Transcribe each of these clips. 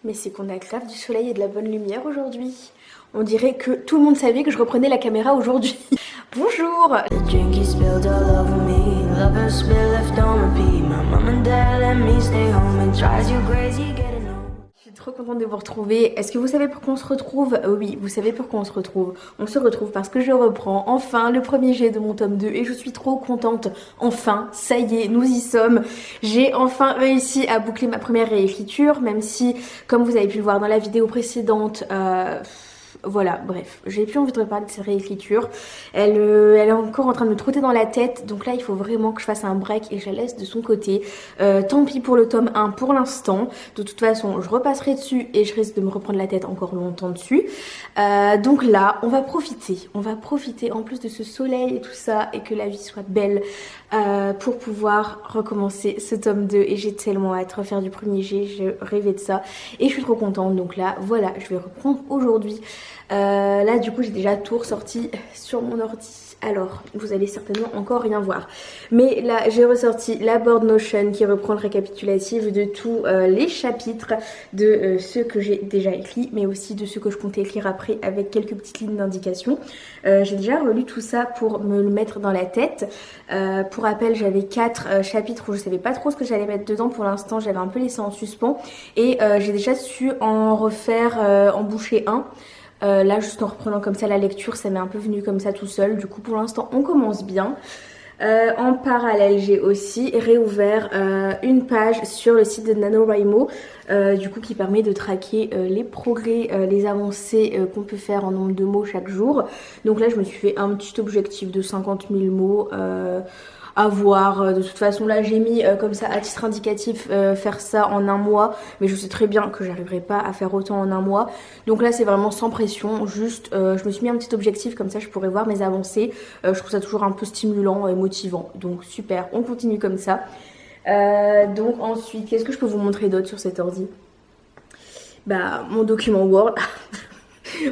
Mais c'est qu'on a grave du soleil et de la bonne lumière aujourd'hui. On dirait que tout le monde savait que je reprenais la caméra aujourd'hui. Bonjour. Je suis trop contente de vous retrouver. Est-ce que vous savez pourquoi on se retrouve? Oui, vous savez pourquoi on se retrouve. On se retrouve parce que je reprends enfin le premier jet de mon tome 2 et je suis trop contente. Enfin, ça y est, nous y sommes. J'ai enfin réussi à boucler ma première réécriture, même si, comme vous avez pu le voir dans la vidéo précédente, voilà, bref, j'ai plus envie de reparler de cette réécriture. Elle est encore en train de me trotter dans la tête, donc là il faut vraiment que je fasse un break et je la laisse de son côté. Tant pis pour le tome 1 pour l'instant. De toute façon, je repasserai dessus et je risque de me reprendre la tête encore longtemps dessus. Donc là, on va profiter en plus de ce soleil et tout ça et que la vie soit belle pour pouvoir recommencer ce tome 2 et j'ai tellement hâte de refaire du premier jet, je rêvais de ça et je suis trop contente. Donc là, voilà, je vais reprendre aujourd'hui. Là du coup j'ai déjà tout ressorti sur mon ordi. Alors vous allez certainement encore rien voir, mais là j'ai ressorti la board Notion qui reprend le récapitulatif de tous les chapitres de ceux que j'ai déjà écrits, mais aussi de ceux que je comptais écrire après avec quelques petites lignes d'indication. J'ai déjà relu tout ça pour me le mettre dans la tête. Pour rappel, j'avais 4 chapitres où je savais pas trop ce que j'allais mettre dedans. Pour l'instant j'avais un peu laissé en suspens et j'ai déjà su en refaire, en boucher un. Là juste en reprenant comme ça la lecture, ça m'est un peu venu comme ça tout seul. Du coup pour l'instant on commence bien. En parallèle j'ai aussi réouvert une page sur le site de NaNoWriMo, du coup qui permet de traquer les progrès, les avancées qu'on peut faire en nombre de mots chaque jour. Donc là je me suis fait un petit objectif de 50 000 mots à voir. De toute façon là j'ai mis comme ça à titre indicatif faire ça en un mois, mais je sais très bien que j'arriverai pas à faire autant en un mois. Donc là c'est vraiment sans pression, juste je me suis mis un petit objectif comme ça je pourrais voir mes avancées. Je trouve ça toujours un peu stimulant et motivant, donc super, on continue comme ça. Donc ensuite qu'est-ce que je peux vous montrer d'autre sur cet ordi? Bah mon document Word.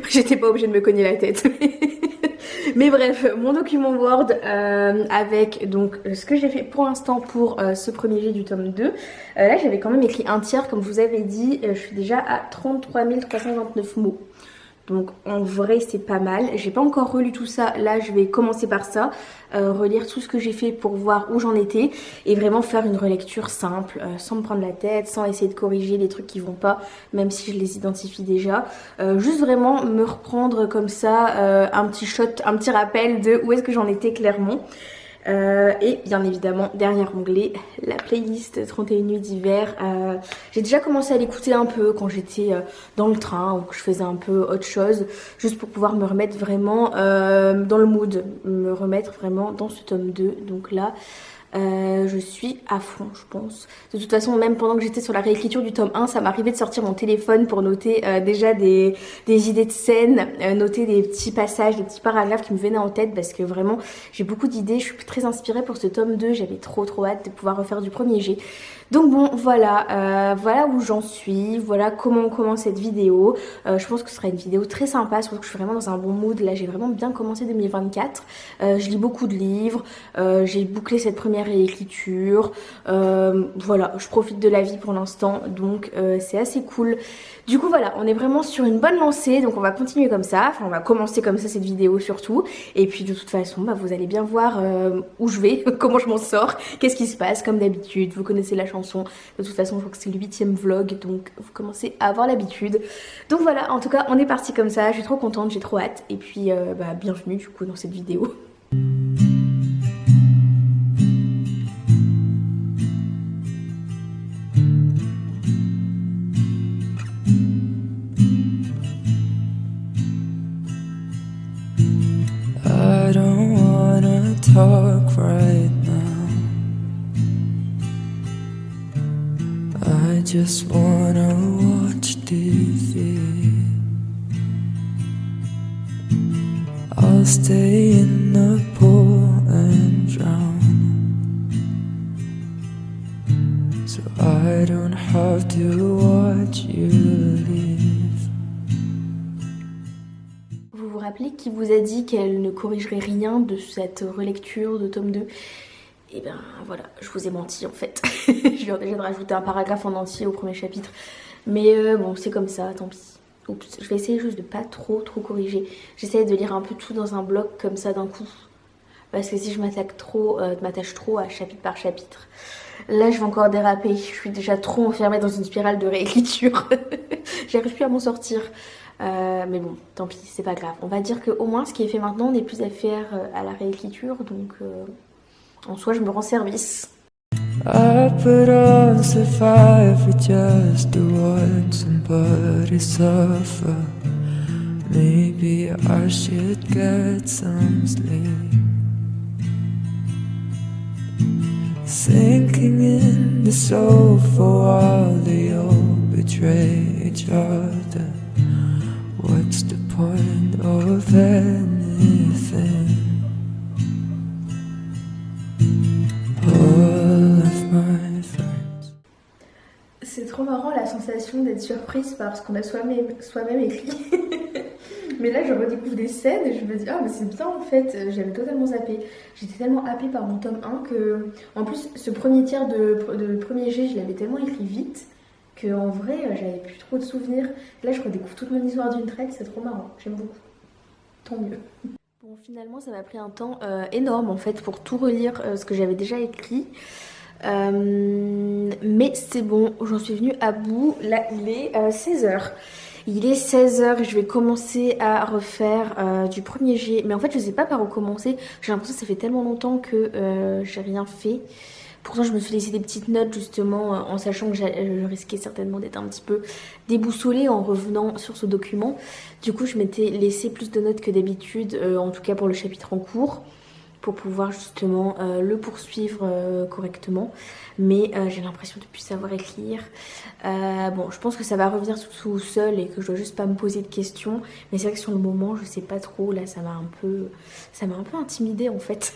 J'étais pas obligée de me cogner la tête. Mais bref, mon document Word avec donc ce que j'ai fait pour l'instant pour ce premier jet du tome 2. Là j'avais quand même écrit un tiers comme je vous avais dit, je suis déjà à 33 329 mots. Donc en vrai c'est pas mal. J'ai pas encore relu tout ça, là je vais commencer par ça, relire tout ce que j'ai fait pour voir où j'en étais et vraiment faire une relecture simple, sans me prendre la tête, sans essayer de corriger les trucs qui vont pas, même si je les identifie déjà. Juste vraiment me reprendre comme ça un petit shot, un petit rappel de où est-ce que j'en étais clairement. Et bien évidemment derrière onglet la playlist 31 nuits d'hiver. J'ai déjà commencé à l'écouter un peu quand j'étais dans le train ou que je faisais un peu autre chose, juste pour pouvoir me remettre vraiment dans le mood, me remettre vraiment dans ce tome 2. Donc là je suis à fond je pense. De toute façon même pendant que j'étais sur la réécriture du tome 1 ça m'arrivait de sortir mon téléphone pour noter déjà des idées de scènes, noter des petits passages, des petits paragraphes qui me venaient en tête parce que vraiment j'ai beaucoup d'idées, je suis très inspirée pour ce tome 2, j'avais trop hâte de pouvoir refaire du premier jet. Donc bon voilà, voilà où j'en suis, voilà comment on commence cette vidéo. Je pense que ce sera une vidéo très sympa, surtout que je suis vraiment dans un bon mood, là j'ai vraiment bien commencé 2024. Je lis beaucoup de livres, j'ai bouclé cette première réécriture, voilà, je profite de la vie pour l'instant, donc c'est assez cool. Du coup voilà, on est vraiment sur une bonne lancée, donc on va continuer comme ça, enfin on va commencer comme ça cette vidéo surtout, et puis de toute façon bah, vous allez bien voir où je vais, comment je m'en sors, qu'est-ce qui se passe comme d'habitude, vous connaissez la chanson, de toute façon je crois que c'est le 8e vlog, donc vous commencez à avoir l'habitude. Donc voilà, en tout cas on est parti comme ça, je suis trop contente, j'ai trop hâte, et puis bah, bienvenue du coup dans cette vidéo. I don't wanna talk right now. I just wanna watch TV. I'll stay in the pool and drown, so I don't have to watch you leave. Vous vous rappelez qui vous a dit qu'elle ne corrigerait rien de cette relecture de tome 2? Et ben voilà, je vous ai menti en fait. Je viens déjà de rajouter un paragraphe en entier au premier chapitre. Mais bon, c'est comme ça, tant pis. Oups, je vais essayer juste de pas trop corriger. J'essaie de lire un peu tout dans un bloc comme ça d'un coup. Parce que si je m'attache trop à chapitre par chapitre, là je vais encore déraper. Je suis déjà trop enfermée dans une spirale de réécriture. J'arrive plus à m'en sortir. Mais bon, tant pis, c'est pas grave. On va dire qu'au moins ce qui est fait maintenant n'est plus à faire à la réécriture. Donc en soi, je me rends service. I put on survive just to watch somebody suffer. Maybe I should get some sleep. Sinking in the sofa while they all betray each other. What's the point of anything? All of my friends. C'est trop marrant la sensation d'être surprise par ce qu'on a soi-même écrit. Mais là, je redécouvre des scènes et je me dis, ah, mais c'est bien en fait, j'avais totalement zappé. J'étais tellement happée par mon tome 1 que, en plus, ce premier tiers de premier G, je l'avais tellement écrit vite que, en vrai, j'avais plus trop de souvenirs. Là, je redécouvre toute mon histoire d'une traite, c'est trop marrant, j'aime beaucoup. Tant mieux. Bon, finalement, ça m'a pris un temps énorme en fait pour tout relire ce que j'avais déjà écrit. Mais c'est bon, j'en suis venue à bout. Là, il est 16h. Il est 16h et je vais commencer à refaire du premier G. Mais en fait, je sais pas par où commencer. J'ai l'impression que ça fait tellement longtemps que j'ai rien fait. Pourtant, je me suis laissé des petites notes justement en sachant que je risquais certainement d'être un petit peu déboussolée en revenant sur ce document. Du coup, je m'étais laissé plus de notes que d'habitude, en tout cas pour le chapitre en cours, pour pouvoir justement le poursuivre correctement. Mais j'ai l'impression de ne plus savoir écrire. Bon, je pense que ça va revenir tout seul et que je dois juste pas me poser de questions. Mais c'est vrai que sur le moment, je sais pas trop. Là, ça m'a un peu intimidée en fait.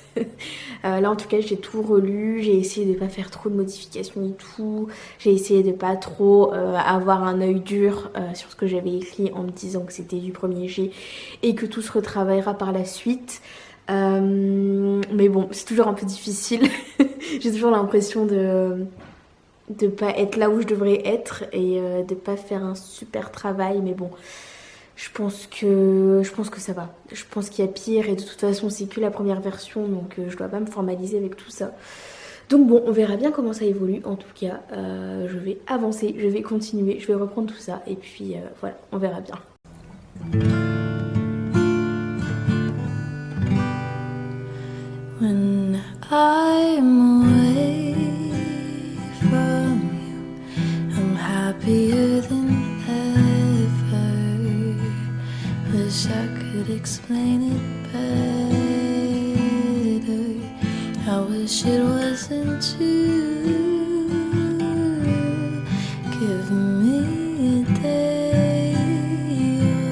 Là, en tout cas, j'ai tout relu. J'ai essayé de pas faire trop de modifications et tout. J'ai essayé de pas trop avoir un œil dur sur ce que j'avais écrit en me disant que c'était du premier G et que tout se retravaillera par la suite. Mais bon, c'est toujours un peu difficile. J'ai toujours l'impression de pas être là où je devrais être et de pas faire un super travail. Mais bon, je pense que ça va. Je pense qu'il y a pire et de toute façon c'est que la première version, donc je dois pas me formaliser avec tout ça. Donc bon, on verra bien comment ça évolue. En tout cas, je vais avancer, je vais continuer, je vais reprendre tout ça et puis voilà, on verra bien. When I'm away from you, I'm happier than ever. Wish I could explain it better. I wish it wasn't you. Give me a day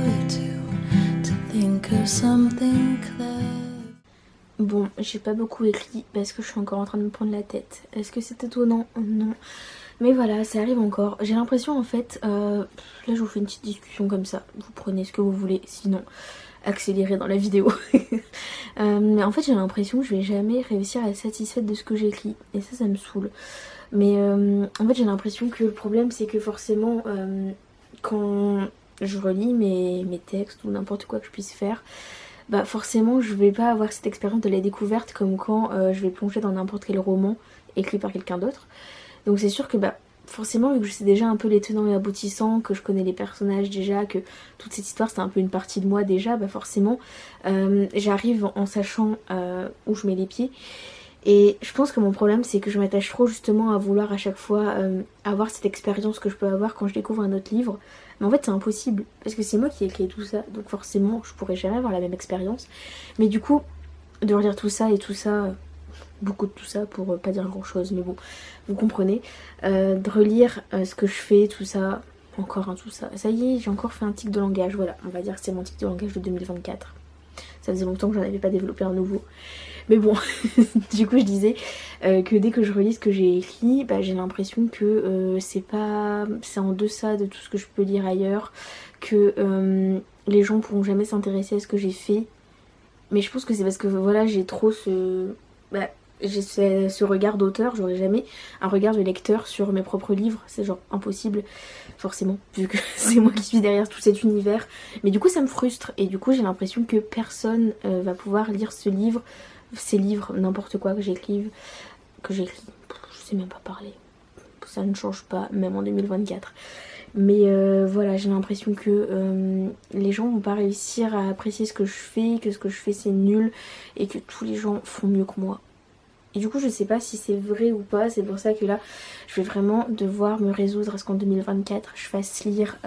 or two to think of something clever. Bon, j'ai pas beaucoup écrit parce que je suis encore en train de me prendre la tête. Est-ce que c'est étonnant? Non. Mais voilà, ça arrive encore. J'ai l'impression en fait, là je vous fais une petite discussion comme ça. Vous prenez ce que vous voulez, sinon accélérez dans la vidéo. Mais en fait j'ai l'impression que je vais jamais réussir à être satisfaite de ce que j'écris. Et ça me saoule. Mais en fait j'ai l'impression que le problème c'est que forcément quand je relis mes textes ou n'importe quoi que je puisse faire, bah forcément je vais pas avoir cette expérience de la découverte comme quand je vais plonger dans n'importe quel roman écrit par quelqu'un d'autre. Donc c'est sûr que bah forcément vu que je sais déjà un peu les tenants et aboutissants, que je connais les personnages déjà, que toute cette histoire c'est un peu une partie de moi déjà, bah forcément j'arrive en sachant où je mets les pieds. Et je pense que mon problème c'est que je m'attache trop justement à vouloir à chaque fois avoir cette expérience que je peux avoir quand je découvre un autre livre. Mais en fait c'est impossible parce que c'est moi qui ai écrit tout ça, donc forcément je pourrais jamais avoir la même expérience. Mais du coup de relire tout ça et tout ça, beaucoup de tout ça pour pas dire grand chose, mais bon vous comprenez, de relire ce que je fais, tout ça, encore tout ça, ça y est j'ai encore fait un tic de langage, voilà on va dire que c'est mon tic de langage de 2024. Ça faisait longtemps que j'en avais pas développé un nouveau. Mais bon, du coup je disais que dès que je relis ce que j'ai écrit, bah, j'ai l'impression que c'est en deçà de tout ce que je peux lire ailleurs, que les gens pourront jamais s'intéresser à ce que j'ai fait. Mais je pense que c'est parce que voilà j'ai trop ce... Bah, j'ai ce regard d'auteur, j'aurais jamais un regard de lecteur sur mes propres livres, c'est genre impossible forcément vu que c'est moi qui suis derrière tout cet univers, mais du coup ça me frustre et du coup j'ai l'impression que personne va pouvoir lire ces livres, n'importe quoi que j'écris, je sais même pas parler, ça ne change pas même en 2024. Mais voilà, j'ai l'impression que les gens vont pas réussir à apprécier ce que je fais, que ce que je fais c'est nul et que tous les gens font mieux que moi. Et du coup je sais pas si c'est vrai ou pas, c'est pour ça que là je vais vraiment devoir me résoudre à ce qu'en 2024 je fasse lire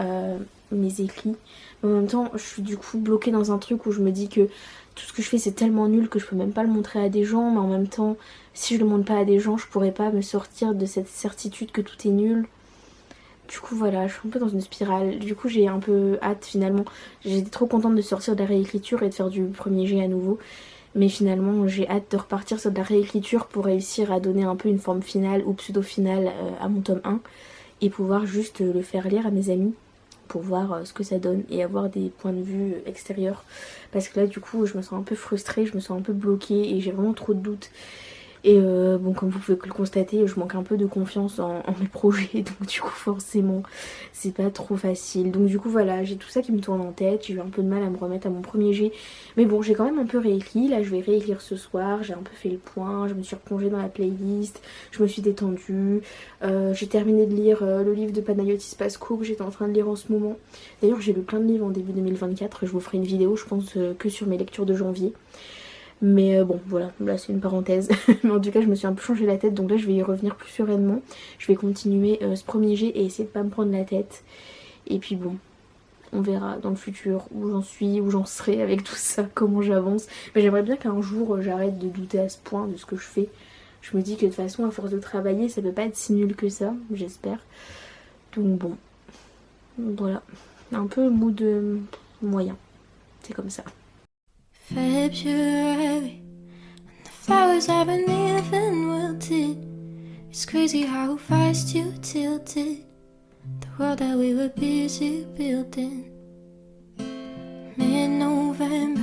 mes écrits. Mais en même temps je suis du coup bloquée dans un truc où je me dis que tout ce que je fais c'est tellement nul que je peux même pas le montrer à des gens. Mais en même temps si je le montre pas à des gens je pourrais pas me sortir de cette certitude que tout est nul. Du coup voilà, je suis un peu dans une spirale. Du coup j'ai un peu hâte finalement. J'étais trop contente de sortir de la réécriture et de faire du premier jet à nouveau. Mais finalement j'ai hâte de repartir sur de la réécriture pour réussir à donner un peu une forme finale ou pseudo-finale à mon tome 1. Et pouvoir juste le faire lire à mes amis pour voir ce que ça donne et avoir des points de vue extérieurs. Parce que là du coup je me sens un peu frustrée, je me sens un peu bloquée et j'ai vraiment trop de doutes. Et bon comme vous pouvez le constater je manque un peu de confiance en mes projets donc du coup forcément c'est pas trop facile. Donc du coup voilà j'ai tout ça qui me tourne en tête, j'ai eu un peu de mal à me remettre à mon premier jet. Mais bon j'ai quand même un peu réécrit, là je vais réécrire ce soir, j'ai un peu fait le point, je me suis replongée dans la playlist, je me suis détendue. J'ai terminé de lire le livre de Panayotis Pasco que j'étais en train de lire en ce moment. D'ailleurs j'ai lu plein de livres en début 2024, je vous ferai une vidéo je pense que sur mes lectures de janvier. Mais bon voilà, là c'est une parenthèse. Mais en tout cas je me suis un peu changé la tête donc là je vais y revenir plus sereinement. Je vais continuer ce premier jet et essayer de pas me prendre la tête. Et puis bon, on verra dans le futur où j'en suis, où j'en serai avec tout ça, comment j'avance. Mais j'aimerais bien qu'un jour j'arrête de douter à ce point de ce que je fais. Je me dis que de toute façon à force de travailler ça peut pas être si nul que ça, j'espère. Donc bon, voilà, un peu mood moyen, c'est comme ça. February, and the flowers haven't even wilted. It's crazy how fast you tilted the world that we were busy building. Mid-November,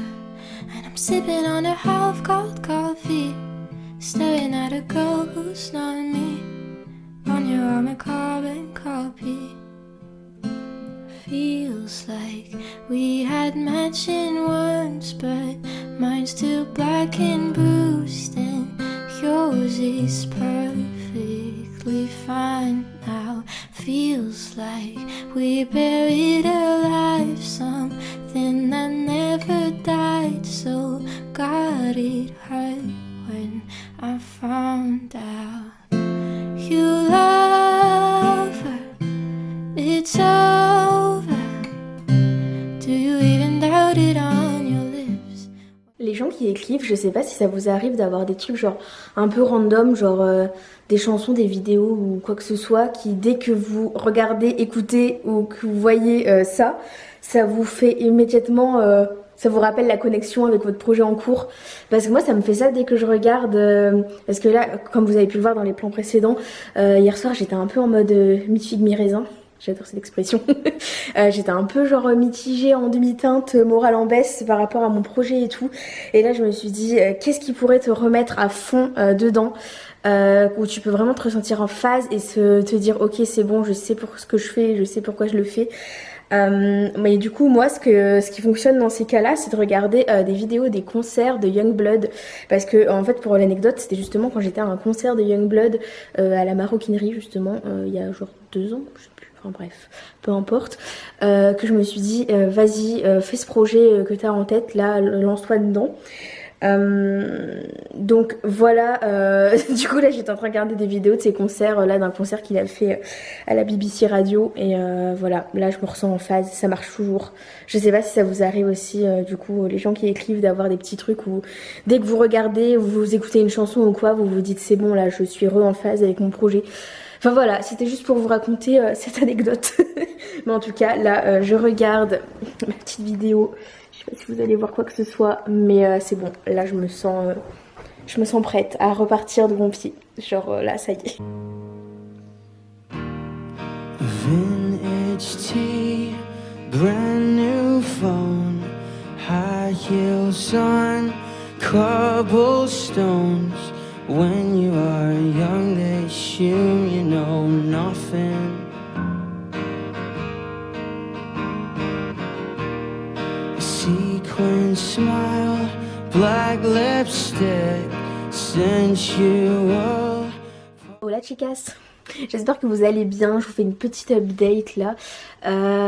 and I'm sipping on a half-cold coffee, staring at a girl who's not me. On your arm a carbon copy. Feels like we had matching ones, but mine's still black and bruised, and yours is perfectly fine now. Feels like we buried alive something that never died, so God it hurt when I found out you love her. It's over. Do you even doubt it on your lips? Les gens qui écrivent, je sais pas si ça vous arrive d'avoir des trucs genre un peu random, genre des chansons, des vidéos ou quoi que ce soit qui dès que vous regardez, écoutez ou que vous voyez ça vous fait immédiatement, ça vous rappelle la connexion avec votre projet en cours. Parce que moi ça me fait ça dès que je regarde, parce que là comme vous avez pu le voir dans les plans précédents, hier soir j'étais un peu en mode mi-figue mi-raisin. J'adore cette expression. J'étais un peu genre mitigée en demi-teinte, morale en baisse par rapport à mon projet et tout. Et là je me suis dit qu'est-ce qui pourrait te remettre à fond dedans, où tu peux vraiment te ressentir en phase et te dire ok c'est bon, je sais pour ce que je fais, je sais pourquoi je le fais. Mais du coup moi ce qui fonctionne dans ces cas-là c'est de regarder des vidéos des concerts de Youngblood, parce que en fait pour l'anecdote c'était justement quand j'étais à un concert de Youngblood à la maroquinerie justement il y a genre 2 ans, je sais plus, enfin bref peu importe, que je me suis dit vas-y fais ce projet que t'as en tête là, lance-toi dedans. Donc voilà, du coup là j'étais en train de regarder des vidéos de ces concerts, là d'un concert qu'il a fait à la BBC Radio et voilà, là je me ressens en phase, ça marche toujours. Je sais pas si ça vous arrive aussi, du coup les gens qui écrivent, d'avoir des petits trucs où dès que vous regardez ou vous écoutez une chanson ou quoi, vous vous dites c'est bon là je suis en phase avec mon projet. Enfin voilà, c'était juste pour vous raconter cette anecdote. Mais en tout cas là je regarde ma petite vidéo. Je sais pas si vous allez voir quoi que ce soit, mais c'est bon. Là, je me sens prête à repartir de bon pied. Genre là, ça y est. Vintage tea, brand new phone, high heels on cobblestones, When you are young, they assume you know nothing. A sequin smile, black lipstick, sensual. Hola chicas, j'espère que vous allez bien. Je vous fais une petite update là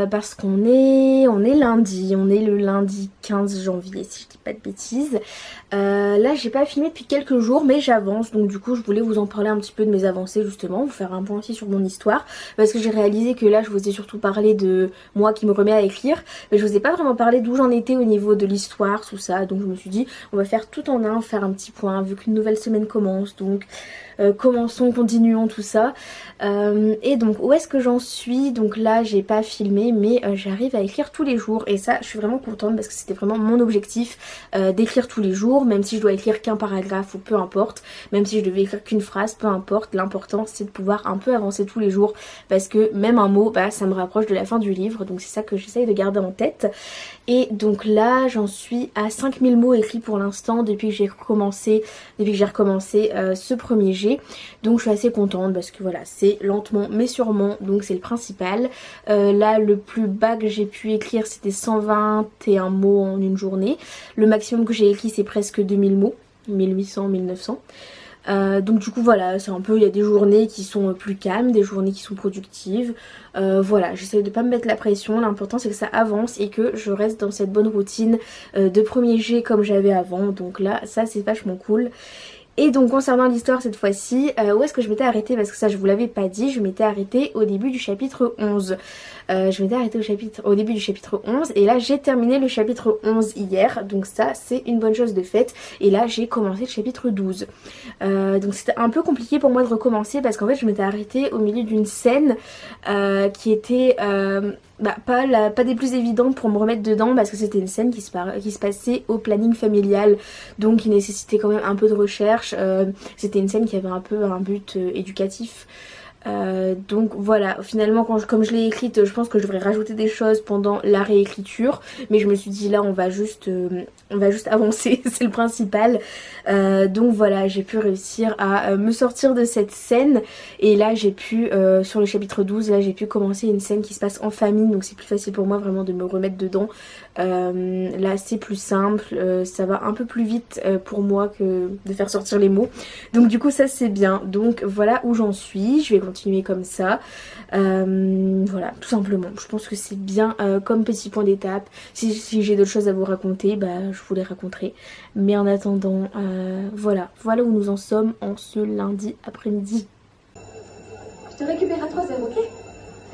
parce qu'on est lundi, on est le lundi 15 janvier si je dis pas de bêtises. Là j'ai pas filmé depuis quelques jours mais j'avance, donc du coup je voulais vous en parler un petit peu de mes avancées justement, vous faire un point aussi sur mon histoire parce que j'ai réalisé que là je vous ai surtout parlé de moi qui me remets à écrire mais je vous ai pas vraiment parlé d'où j'en étais au niveau de l'histoire, tout ça, donc je me suis dit on va faire tout en un, faire un petit point vu qu'une nouvelle semaine commence, donc commençons, continuons tout ça. Et donc où est-ce que j'en suis? Donc là j'ai pas filmé mais j'arrive à écrire tous les jours et ça je suis vraiment contente parce que c'était vraiment mon objectif d'écrire tous les jours, même si je dois écrire qu'un paragraphe ou peu importe, même si je devais écrire qu'une phrase, peu importe, l'important c'est de pouvoir un peu avancer tous les jours parce que même un mot bah ça me rapproche de la fin du livre, donc c'est ça que j'essaye de garder en tête. Et donc là j'en suis à 5000 mots écrits pour l'instant depuis que j'ai recommencé ce premier jet, donc je suis assez contente parce que voilà c'est lentement mais sûrement, donc c'est le principal. Là le plus bas que j'ai pu écrire c'était 121 mots en une journée, le maximum que j'ai écrit c'est presque 2000 mots, 1800, 1900. Donc du coup voilà, c'est un peu, il y a des journées qui sont plus calmes, des journées qui sont productives, voilà, j'essaie de pas me mettre la pression, l'important c'est que ça avance et que je reste dans cette bonne routine de premier jet comme j'avais avant, donc là ça c'est vachement cool. Et donc concernant l'histoire cette fois-ci, où est-ce que je m'étais arrêtée? Parce que ça je vous l'avais pas dit, je m'étais arrêtée au début du chapitre 11. Je m'étais arrêtée au début du chapitre 11 et là j'ai terminé le chapitre 11 hier, donc ça c'est une bonne chose de faite. Et là j'ai commencé le chapitre 12. Donc c'était un peu compliqué pour moi de recommencer parce qu'en fait je m'étais arrêtée au milieu d'une scène qui était... pas des plus évidentes pour me remettre dedans parce que c'était une scène qui se passait au planning familial, donc qui nécessitait quand même un peu de recherche. C'était une scène qui avait un peu un but éducatif. Donc voilà, finalement comme je l'ai écrite, je pense que je devrais rajouter des choses pendant la réécriture, mais je me suis dit là on va juste avancer, c'est le principal. Donc voilà, j'ai pu réussir à me sortir de cette scène et là j'ai pu, sur le chapitre 12, là j'ai pu commencer une scène qui se passe en famille, donc c'est plus facile pour moi vraiment de me remettre dedans. Là c'est plus simple, ça va un peu plus vite pour moi que de faire sortir les mots, donc du coup ça c'est bien. Donc voilà où j'en suis, je vais continuer comme ça, voilà tout simplement. Je pense que c'est bien comme petit point d'étape. Si j'ai d'autres choses à vous raconter, bah je vous les raconterai, mais en attendant voilà où nous en sommes en ce lundi après-midi. Je te récupère à 3 heures, ok?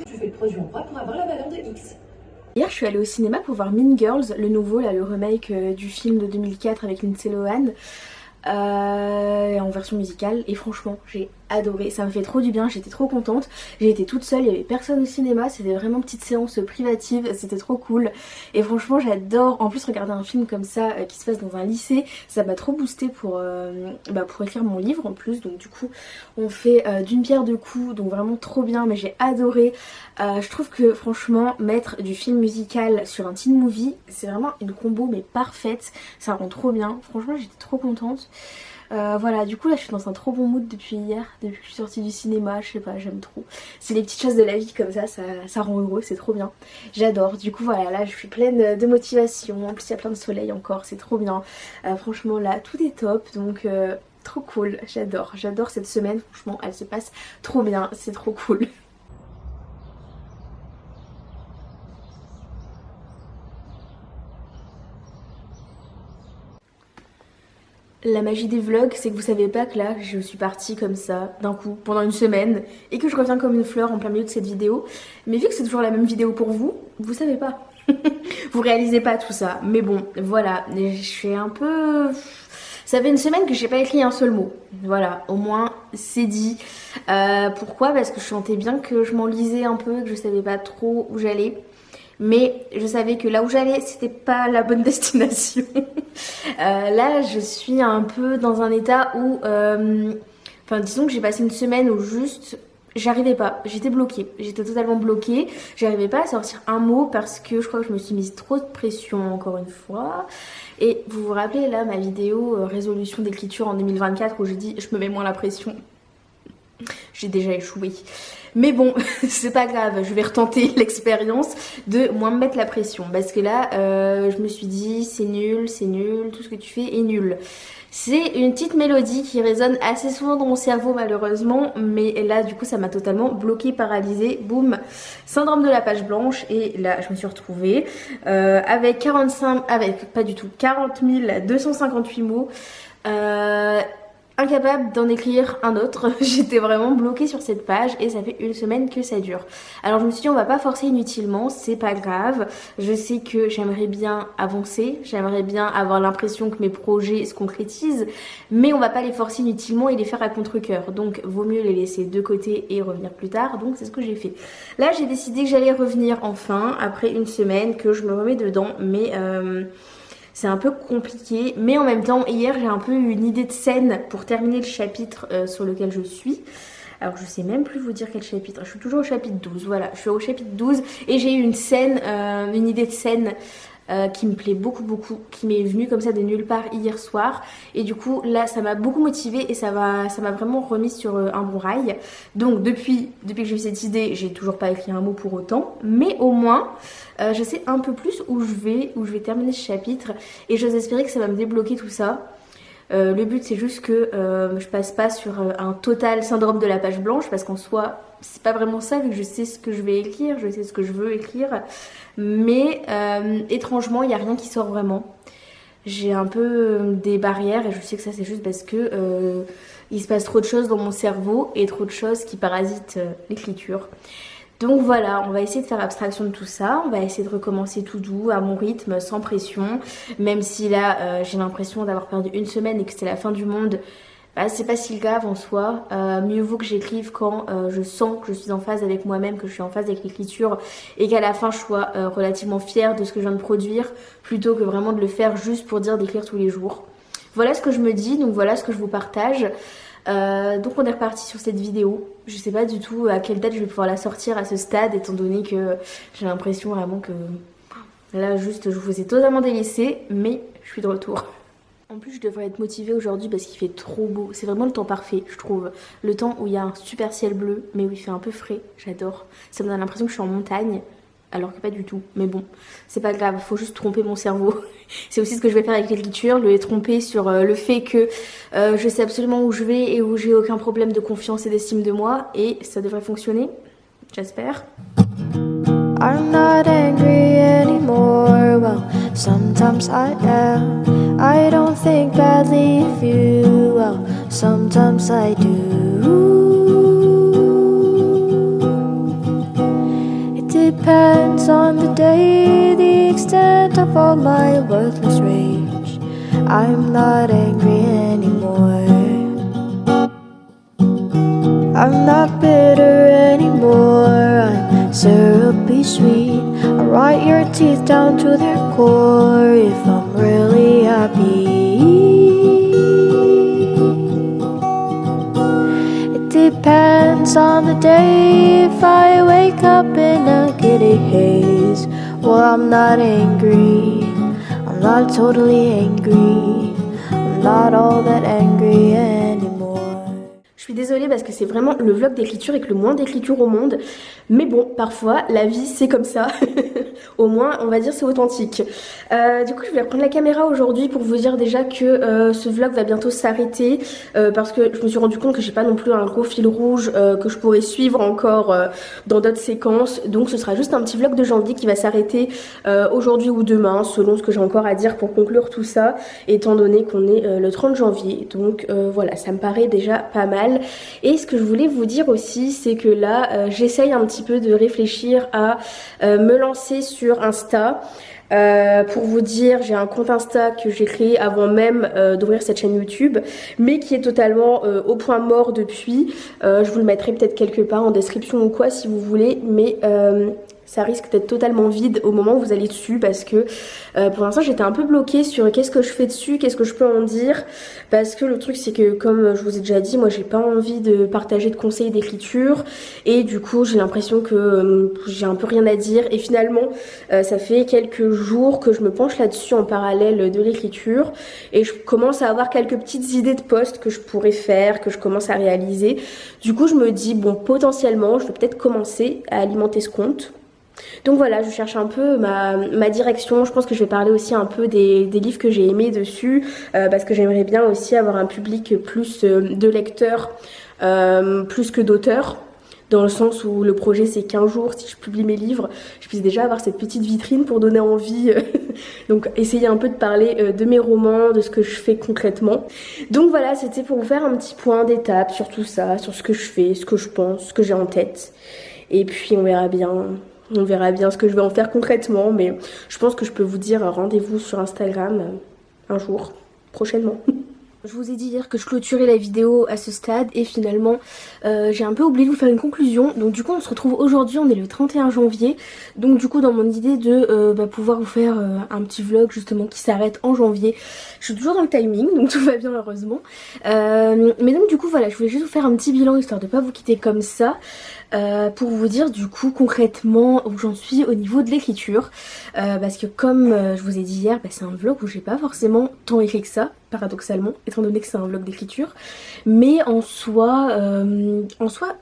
Tu fais le produit en bras pour avoir la valeur de X. Hier je suis allée au cinéma pour voir Mean Girls, le nouveau là, le remake du film de 2004 avec Lindsay Lohan, en version musicale, et franchement j'ai adoré, ça me fait trop du bien, j'étais trop contente. J'ai été toute seule, il n'y avait personne au cinéma, c'était vraiment petite séance privative, c'était trop cool et franchement j'adore. En plus regarder un film comme ça qui se passe dans un lycée, ça m'a trop boosté pour écrire mon livre en plus, donc du coup on fait d'une pierre deux coups, donc vraiment trop bien. Mais j'ai adoré, je trouve que franchement mettre du film musical sur un teen movie c'est vraiment une combo mais parfaite, ça rend trop bien, franchement j'étais trop contente. Voilà, du coup là je suis dans un trop bon mood depuis hier, depuis que je suis sortie du cinéma, je sais pas, j'aime trop. C'est les petites choses de la vie comme ça rend heureux, c'est trop bien. J'adore, du coup voilà, là je suis pleine de motivation, en plus il y a plein de soleil encore, c'est trop bien. Franchement là tout est top, donc trop cool, j'adore cette semaine, franchement elle se passe trop bien, c'est trop cool. La magie des vlogs, c'est que vous savez pas que là, je suis partie comme ça, d'un coup, pendant une semaine, et que je reviens comme une fleur en plein milieu de cette vidéo. Mais vu que c'est toujours la même vidéo pour vous, vous savez pas. Vous réalisez pas tout ça. Mais bon, voilà, je suis un peu... Ça fait une semaine que j'ai pas écrit un seul mot. Voilà, au moins c'est dit. Pourquoi? Parce que je sentais bien que je m'enlisais un peu, que je savais pas trop où j'allais. Mais je savais que là où j'allais c'était pas la bonne destination. Là je suis un peu dans un état où enfin disons que j'ai passé une semaine où juste j'arrivais pas, j'étais bloquée, j'étais totalement bloquée, j'arrivais pas à sortir un mot parce que je crois que je me suis mise trop de pression encore une fois. Et vous vous rappelez là ma vidéo résolution d'écriture en 2024 où j'ai dit je me mets moins la pression. J'ai déjà échoué. Mais bon, c'est pas grave, je vais retenter l'expérience de moins me mettre la pression. Parce que là, je me suis dit, c'est nul, tout ce que tu fais est nul. C'est une petite mélodie qui résonne assez souvent dans mon cerveau malheureusement. Mais là, du coup, ça m'a totalement bloquée, paralysée. Boum, syndrome de la page blanche. Et là, je me suis retrouvée avec 40 258 mots. Incapable d'en écrire un autre, j'étais vraiment bloquée sur cette page et ça fait une semaine que ça dure. Alors je me suis dit on va pas forcer inutilement, c'est pas grave, je sais que j'aimerais bien avancer, j'aimerais bien avoir l'impression que mes projets se concrétisent, mais on va pas les forcer inutilement et les faire à contre-cœur, donc vaut mieux les laisser de côté et revenir plus tard, donc c'est ce que j'ai fait. Là j'ai décidé que j'allais revenir enfin, après une semaine que je me remets dedans, mais c'est un peu compliqué, mais en même temps, hier, j'ai un peu eu une idée de scène pour terminer le chapitre sur lequel je suis. Alors, je sais même plus vous dire quel chapitre. Je suis toujours au chapitre 12, voilà. Je suis au chapitre 12 et j'ai eu une scène, une idée de scène qui me plaît beaucoup, qui m'est venue comme ça de nulle part hier soir. Et du coup, là, ça m'a beaucoup motivée et ça m'a vraiment remis sur un bon rail. Donc, depuis que j'ai eu cette idée, j'ai toujours pas écrit un mot pour autant. Mais au moins, je sais un peu plus où je vais terminer ce chapitre. Et j'ose espérer que ça va me débloquer tout ça. Le but c'est juste que je passe pas sur un total syndrome de la page blanche parce qu'en soi c'est pas vraiment ça vu que je sais ce que je vais écrire, je sais ce que je veux écrire, mais étrangement il n'y a rien qui sort vraiment. J'ai un peu des barrières et je sais que ça c'est juste parce que il se passe trop de choses dans mon cerveau et trop de choses qui parasitent l'écriture. Donc voilà, on va essayer de faire abstraction de tout ça, on va essayer de recommencer tout doux, à mon rythme, sans pression, même si là j'ai l'impression d'avoir perdu une semaine et que c'est la fin du monde, bah, c'est pas si grave en soi, mieux vaut que j'écrive quand je sens que je suis en phase avec moi-même, que je suis en phase avec l'écriture et qu'à la fin je sois relativement fière de ce que je viens de produire, plutôt que vraiment de le faire juste pour dire d'écrire tous les jours. Voilà ce que je me dis, donc voilà ce que je vous partage. Donc on est reparti sur cette vidéo. Je sais pas du tout à quelle date je vais pouvoir la sortir à ce stade, étant donné que j'ai l'impression vraiment que là juste je vous ai totalement délaissé, mais je suis de retour. En plus je devrais être motivée aujourd'hui parce qu'il fait trop beau, c'est vraiment le temps parfait je trouve. Le temps où il y a un super ciel bleu mais où il fait un peu frais, j'adore. Ça me donne l'impression que je suis en montagne. Alors que pas du tout, mais bon, c'est pas grave, faut juste tromper mon cerveau. C'est aussi ce que je vais faire avec l'écriture, le tromper sur le fait que je sais absolument où je vais et où j'ai aucun problème de confiance et d'estime de moi, et ça devrait fonctionner, j'espère. I'm not angry anymore, well, sometimes I am. I don't think badly of you, well, sometimes I do. Depends on the day, the extent of all my worthless rage. I'm not angry anymore. I'm not bitter anymore. I'm syrupy sweet. I rot your teeth down to their core if I'm really happy. Depends on the day. If I wake up in a giddy haze, well, I'm not angry. I'm not totally angry. I'm not all that angry anymore. Je suis désolée parce que c'est vraiment le vlog d'écriture avec le moins d'écriture au monde. Mais bon, parfois, la vie, c'est comme ça. Au moins, on va dire c'est authentique. Du coup, je vais reprendre la caméra aujourd'hui pour vous dire déjà que ce vlog va bientôt s'arrêter. Parce que je me suis rendu compte que j'ai pas non plus un gros fil rouge que je pourrais suivre encore dans d'autres séquences. Donc ce sera juste un petit vlog de janvier qui va s'arrêter aujourd'hui ou demain, selon ce que j'ai encore à dire pour conclure tout ça, étant donné qu'on est le 30 janvier. Donc voilà, ça me paraît déjà pas mal. Et ce que je voulais vous dire aussi, c'est que là, j'essaye un petit peu de réfléchir à me lancer sur Insta. Pour vous dire, j'ai un compte Insta que j'ai créé avant même d'ouvrir cette chaîne YouTube, mais qui est totalement au point mort depuis. Je vous le mettrai peut-être quelque part en description ou quoi si vous voulez, mais ça risque d'être totalement vide au moment où vous allez dessus parce que pour l'instant j'étais un peu bloquée sur qu'est-ce que je fais dessus, qu'est-ce que je peux en dire, parce que le truc c'est que comme je vous ai déjà dit, moi j'ai pas envie de partager de conseils d'écriture et du coup j'ai l'impression que j'ai un peu rien à dire et finalement ça fait quelques jours que je me penche là-dessus en parallèle de l'écriture et je commence à avoir quelques petites idées de posts que je pourrais faire, que je commence à réaliser. Du coup je me dis bon, potentiellement je vais peut-être commencer à alimenter ce compte. Donc voilà, je cherche un peu ma direction. Je pense que je vais parler aussi un peu des livres que j'ai aimés dessus parce que j'aimerais bien aussi avoir un public plus de lecteurs plus que d'auteurs, dans le sens où le projet c'est qu'un jour, si je publie mes livres, je puisse déjà avoir cette petite vitrine pour donner envie. Donc essayer un peu de parler de mes romans, de ce que je fais concrètement. Donc voilà, c'était pour vous faire un petit point d'étape sur tout ça, sur ce que je fais, ce que je pense, ce que j'ai en tête. Et puis on verra bien ce que je vais en faire concrètement, mais je pense que je peux vous dire rendez-vous sur Instagram un jour, prochainement. Je vous ai dit hier que je clôturais la vidéo à ce stade et finalement j'ai un peu oublié de vous faire une conclusion. Donc du coup on se retrouve aujourd'hui, on est le 31 janvier. Donc du coup dans mon idée de pouvoir vous faire un petit vlog justement qui s'arrête en janvier. Je suis toujours dans le timing donc tout va bien heureusement. Mais donc du coup voilà, je voulais juste vous faire un petit bilan histoire de pas vous quitter comme ça. Pour vous dire du coup concrètement où j'en suis au niveau de l'écriture parce que comme je vous ai dit hier, c'est un vlog où j'ai pas forcément tant écrit que ça, paradoxalement, étant donné que c'est un vlog d'écriture, mais en soi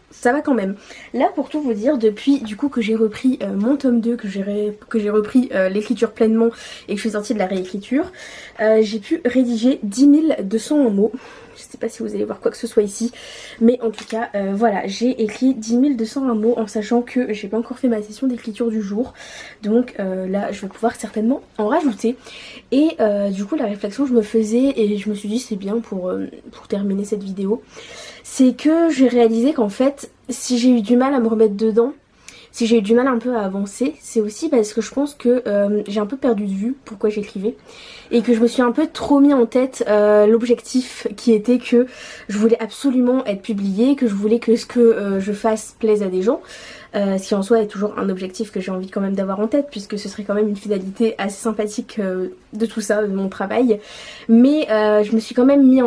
ça va quand même. Là pour tout vous dire, depuis du coup que j'ai repris mon tome 2, que j'ai repris l'écriture pleinement et que je suis sortie de la réécriture, j'ai pu rédiger 10 201 mots. Je sais pas si vous allez voir quoi que ce soit ici, mais en tout cas voilà, j'ai écrit 10 201 mots en sachant que j'ai pas encore fait ma session d'écriture du jour, donc là je vais pouvoir certainement en rajouter. Et du coup la réflexion que je me faisais et je me suis dit c'est bien pour terminer cette vidéo, c'est que j'ai réalisé qu'en fait si j'ai eu du mal à me remettre dedans, si j'ai eu du mal un peu à avancer, c'est aussi parce que je pense que j'ai un peu perdu de vue pourquoi j'écrivais et que je me suis un peu trop mis en tête l'objectif qui était que je voulais absolument être publiée, que je voulais que ce que je fasse plaise à des gens. Ce qui en soi est toujours un objectif que j'ai envie quand même d'avoir en tête puisque ce serait quand même une finalité assez sympathique de tout ça, de mon travail. Mais je me suis quand même remis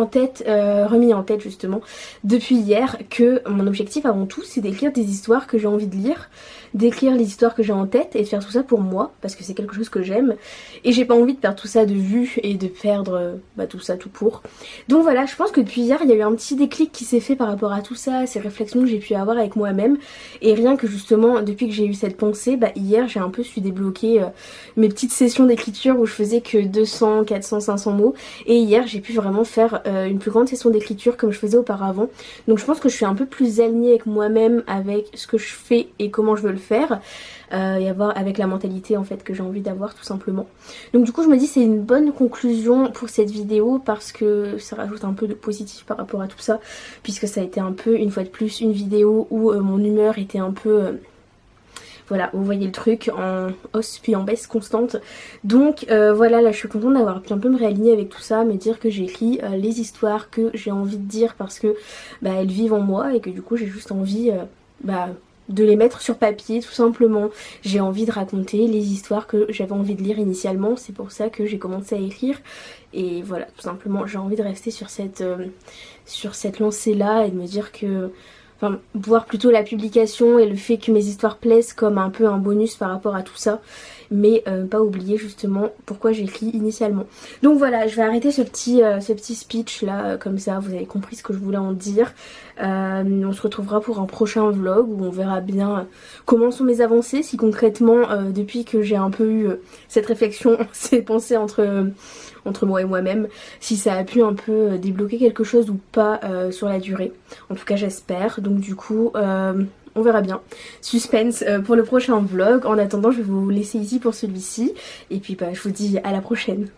en tête justement depuis hier que mon objectif avant tout c'est d'écrire des histoires que j'ai envie de lire, d'écrire les histoires que j'ai en tête et de faire tout ça pour moi parce que c'est quelque chose que j'aime et j'ai pas envie de perdre tout ça de vue et de perdre tout ça tout pour. Donc voilà, je pense que depuis hier il y a eu un petit déclic qui s'est fait par rapport à tout ça, ces réflexions que j'ai pu avoir avec moi-même et rien que justement depuis que j'ai eu cette pensée, hier j'ai un peu su débloquer mes petites sessions d'écriture où je faisais que 200, 400, 500 mots et hier j'ai pu vraiment faire une plus grande session d'écriture comme je faisais auparavant. Donc je pense que je suis un peu plus alignée avec moi-même, avec ce que je fais et comment je veux le faire et avoir avec la mentalité en fait que j'ai envie d'avoir tout simplement. Donc du coup je me dis c'est une bonne conclusion pour cette vidéo parce que ça rajoute un peu de positif par rapport à tout ça puisque ça a été un peu une fois de plus une vidéo où mon humeur était un peu voilà, vous voyez le truc en hausse puis en baisse constante. Donc voilà, là je suis contente d'avoir pu un peu me réaligner avec tout ça, me dire que j'écris les histoires que j'ai envie de dire parce que elles vivent en moi et que du coup j'ai juste envie de les mettre sur papier tout simplement. J'ai envie de raconter les histoires que j'avais envie de lire initialement, c'est pour ça que j'ai commencé à écrire et voilà, tout simplement j'ai envie de rester sur cette lancée là et de me dire que voir plutôt la publication et le fait que mes histoires plaisent comme un peu un bonus par rapport à tout ça, mais pas oublier justement pourquoi j'écris initialement. Donc voilà, je vais arrêter ce petit speech là, comme ça vous avez compris ce que je voulais en dire. On se retrouvera pour un prochain vlog où on verra bien comment sont mes avancées, si concrètement depuis que j'ai un peu eu cette réflexion, ces pensées entre moi et moi-même, si ça a pu un peu débloquer quelque chose ou pas sur la durée. En tout cas j'espère, donc du coup on verra bien. Suspense pour le prochain vlog. En attendant je vais vous laisser ici pour celui-ci et puis je vous dis à la prochaine.